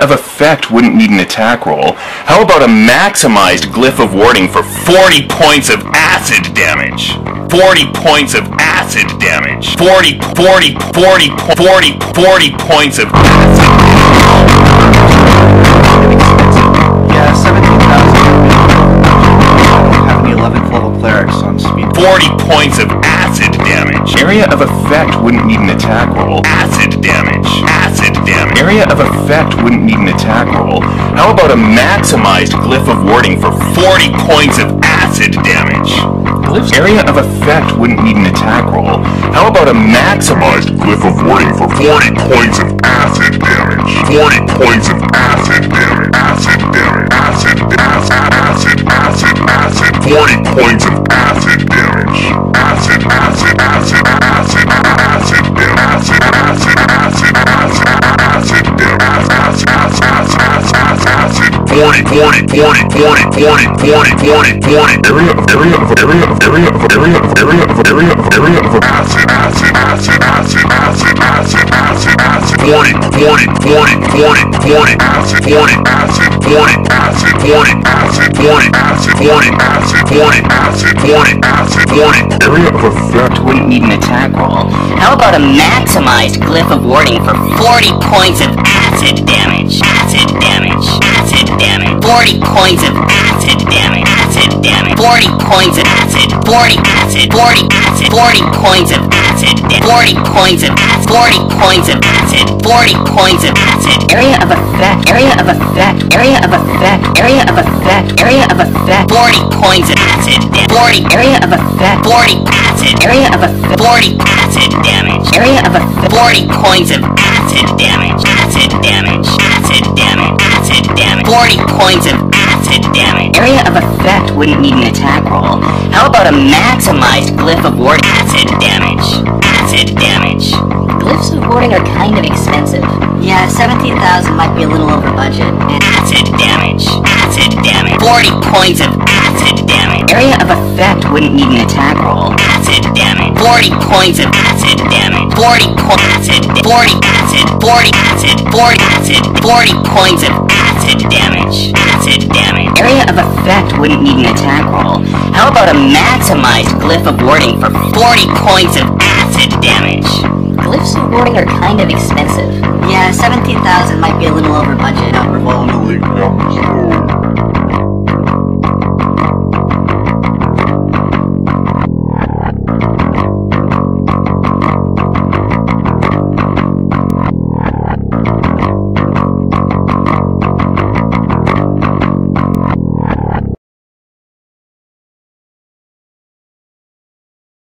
of effect wouldn't need an attack roll. How about a maximized Glyph of Warding for 40 points of acid damage? 40 points of acid damage. 40 points of acid damage. Yeah, 17,000. I don't have any 11th level clerics on speed. 40 points of acid damage. Area of effect wouldn't need an attack roll. Acid damage. Acid damage. Area of effect wouldn't need an attack roll. How about a maximized Glyph of Warding for 40 points of acid damage? Area of effect wouldn't need an attack roll. How about a maximized Glyph of Warding for 40 points of acid damage? 40 points of acid damage. Acid damage. Acid. 40 points of acid damage. Acid. 40 area of effect wouldn't need an attack roll. How about a maximized Glyph of Warding for 40 points of acid damage? Acid damage. Acid damage. 40 points of acid damage. Acid damage. 40 points of acid. 40 acid. 40 acid. 40 points of acid. 40 points of acid. 40 points of acid. 40 points of acid. Area of effect. Area of effect. Area of effect. Area of effect. Area of effect. 40 points of acid. 40 area of effect. 40 acid. Area of effect. 40 acid damage. Area of effect. 40 points of acid damage. Acid damage. Acid damage. Acid damage. 40 points of acid damage. Area of effect wouldn't need an attack roll. How about a maximized Glyph of Warding? Acid damage. Acid damage. Glyphs of Warding are kind of expensive. Yeah, 17,000 might be a little over budget. Acid damage. Acid damage. 40 points of acid damage. Area of effect wouldn't need an attack roll. Acid damage. 40 points of acid damage. 40 points acid. 40 acid. 40 acid. 40 acid. 40 points of acid damage. Acid damage. Area of effect wouldn't need an attack roll. How about a maximized Glyph of Warding for 40 points of acid damage? Glyphs of Warding are kind of expensive. Yeah, 17,000 might be a little over budget.